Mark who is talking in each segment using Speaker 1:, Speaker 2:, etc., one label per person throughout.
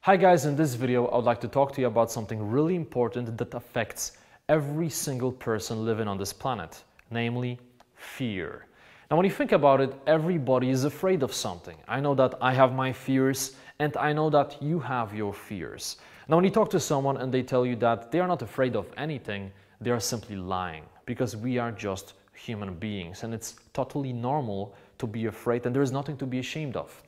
Speaker 1: Hi guys, in this video I would like to talk to you about something really important that affects every single person living on this planet, namely fear. Now when you think about it, everybody is afraid of something. I know that I have my fears and I know that you have your fears. Now when you talk to someone and they tell you that they are not afraid of anything, they are simply lying, because we are just human beings and it's totally normal to be afraid and there is nothing to be ashamed of.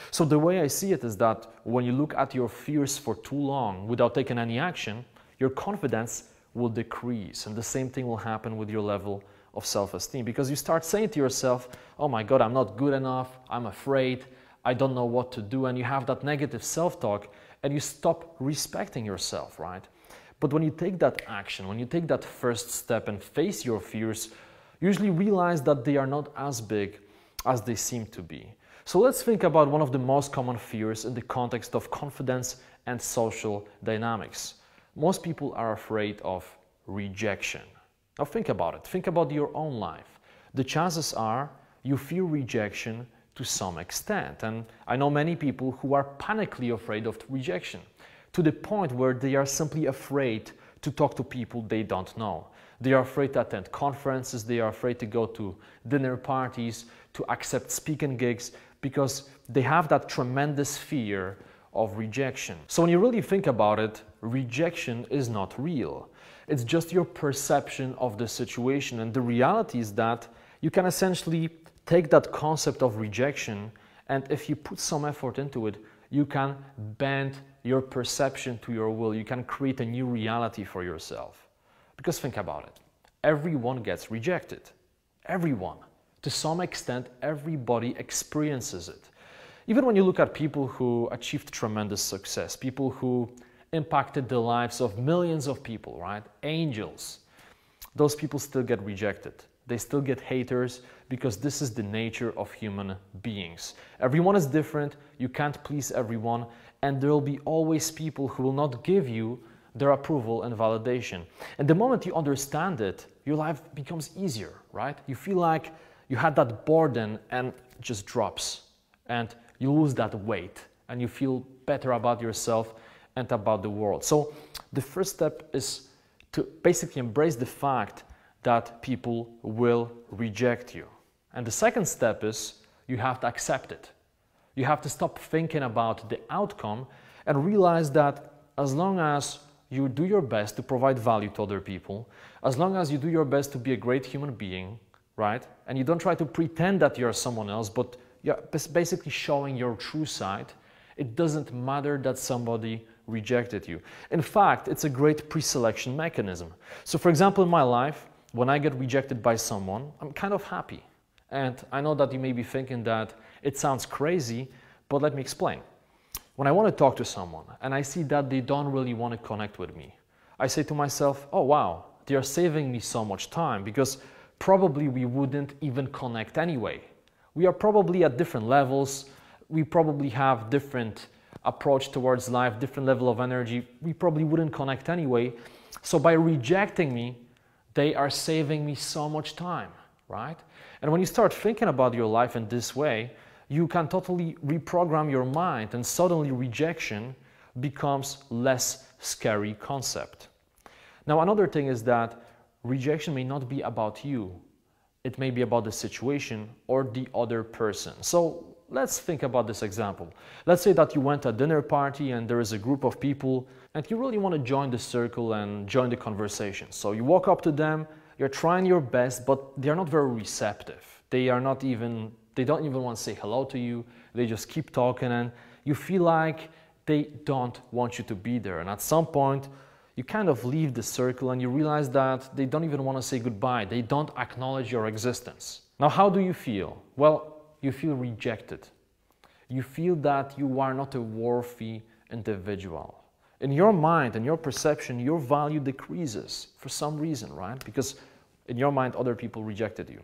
Speaker 1: So the way I see it is that when you look at your fears for too long without taking any action, your confidence will decrease, and the same thing will happen with your level of self-esteem, because you start saying to yourself, oh my God, I'm not good enough, I'm afraid, I don't know what to do, and you have that negative self-talk and you stop respecting yourself, right? But when you take that action, when you take that first step and face your fears, you usually realize that they are not as big as they seem to be. So let's think about one of the most common fears in the context of confidence and social dynamics. Most people are afraid of rejection. Now think about it. Think about your own life. The chances are you fear rejection to some extent. And I know many people who are panically afraid of rejection, to the point where they are simply afraid to talk to people they don't know. They are afraid to attend conferences, they are afraid to go to dinner parties, to accept speaking gigs, because they have that tremendous fear of rejection. So when you really think about it, rejection is not real. It's just your perception of the situation, and the reality is that you can essentially take that concept of rejection, and if you put some effort into it, you can bend your perception to your will. You can create a new reality for yourself. Because think about it, everyone gets rejected. Everyone. To some extent, everybody experiences it. Even when you look at people who achieved tremendous success, people who impacted the lives of millions of people, right? Angels. Those people still get rejected. They still get haters, because this is the nature of human beings. Everyone is different, you can't please everyone, and there will be always people who will not give you their approval and validation. And the moment you understand it, your life becomes easier, right? You feel like you had that burden and it just drops, and you lose that weight and you feel better about yourself and about the world. So the first step is to basically embrace the fact that people will reject you. And the second step is you have to accept it. You have to stop thinking about the outcome and realize that as long as you do your best to provide value to other people, as long as you do your best to be a great human being, right? And you don't try to pretend that you're someone else, but you're basically showing your true side, it doesn't matter that somebody rejected you. In fact, it's a great pre-selection mechanism. So for example, in my life, when I get rejected by someone, I'm kind of happy. And I know that you may be thinking that it sounds crazy, but let me explain. When I want to talk to someone and I see that they don't really want to connect with me, I say to myself, oh wow, they are saving me so much time, because probably we wouldn't even connect anyway. We are probably at different levels. We probably have different approach towards life, different level of energy. We probably wouldn't connect anyway. So by rejecting me, they are saving me so much time, right? And when you start thinking about your life in this way, you can totally reprogram your mind, and suddenly rejection becomes less scary concept. Now another thing is that rejection may not be about you. It may be about the situation or the other person. So let's think about this example. Let's say that you went to a dinner party and there is a group of people and you really want to join the circle and join the conversation. So you walk up to them, you're trying your best, but they're not very receptive. They don't even want to say hello to you. They just keep talking and you feel like they don't want you to be there. And at some point, you kind of leave the circle and you realize that they don't even want to say goodbye. They don't acknowledge your existence. Now, how do you feel? Well, you feel rejected. You feel that you are not a worthy individual. In your mind and your perception, your value decreases for some reason, right? Because in your mind, other people rejected you.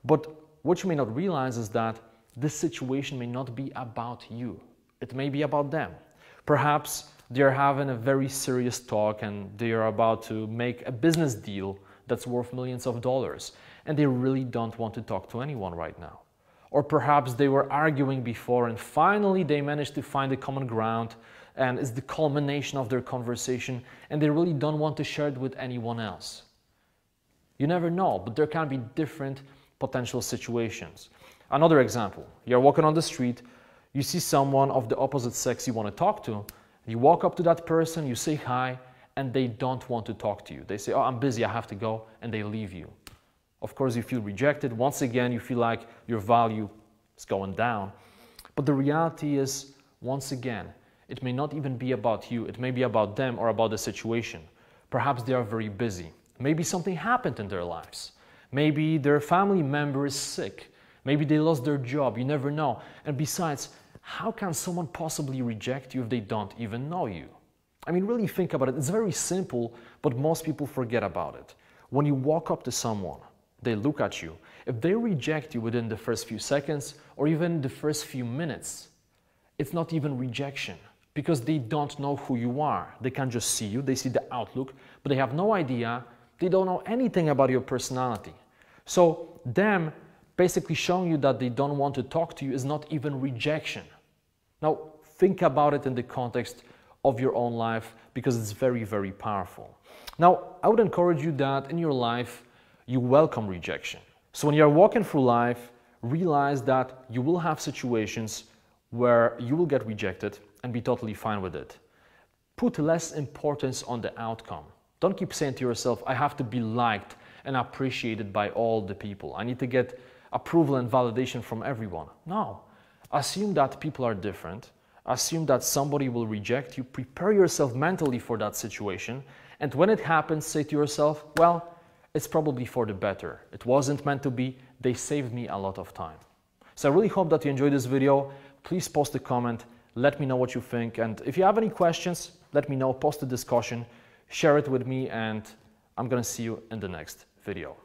Speaker 1: But what you may not realize is that this situation may not be about you. It may be about them. Perhaps they're having a very serious talk and they are about to make a business deal that's worth millions of dollars, and they really don't want to talk to anyone right now. Or perhaps they were arguing before and finally they managed to find a common ground and it's the culmination of their conversation and they really don't want to share it with anyone else. You never know, but there can be different potential situations. Another example, you're walking on the street, you see someone of the opposite sex you want to talk to, you walk up to that person, you say hi, and they don't want to talk to you. They say, oh, I'm busy, I have to go, and they leave you. Of course, you feel rejected. Once again, you feel like your value is going down. But the reality is, once again, it may not even be about you. It may be about them or about the situation. Perhaps they are very busy. Maybe something happened in their lives. Maybe their family member is sick. Maybe they lost their job. You never know. And besides, how can someone possibly reject you if they don't even know you? I mean, really think about it. It's very simple, but most people forget about it. When you walk up to someone, they look at you. If they reject you within the first few seconds or even the first few minutes, it's not even rejection because they don't know who you are. They can just see you, they see the outlook, but they have no idea, they don't know anything about your personality. So them basically showing you that they don't want to talk to you is not even rejection. Now, think about it in the context of your own life because it's very, very powerful. Now, I would encourage you that in your life, you welcome rejection. So when you're walking through life, realize that you will have situations where you will get rejected and be totally fine with it. Put less importance on the outcome. Don't keep saying to yourself, I have to be liked and appreciated by all the people. I need to get approval and validation from everyone. No. Assume that people are different. Assume that somebody will reject you. Prepare yourself mentally for that situation. And when it happens, say to yourself, well, it's probably for the better. It wasn't meant to be. They saved me a lot of time. So I really hope that you enjoyed this video. Please post a comment. Let me know what you think. And if you have any questions, let me know. Post a discussion. Share it with me. And I'm going to see you in the next video.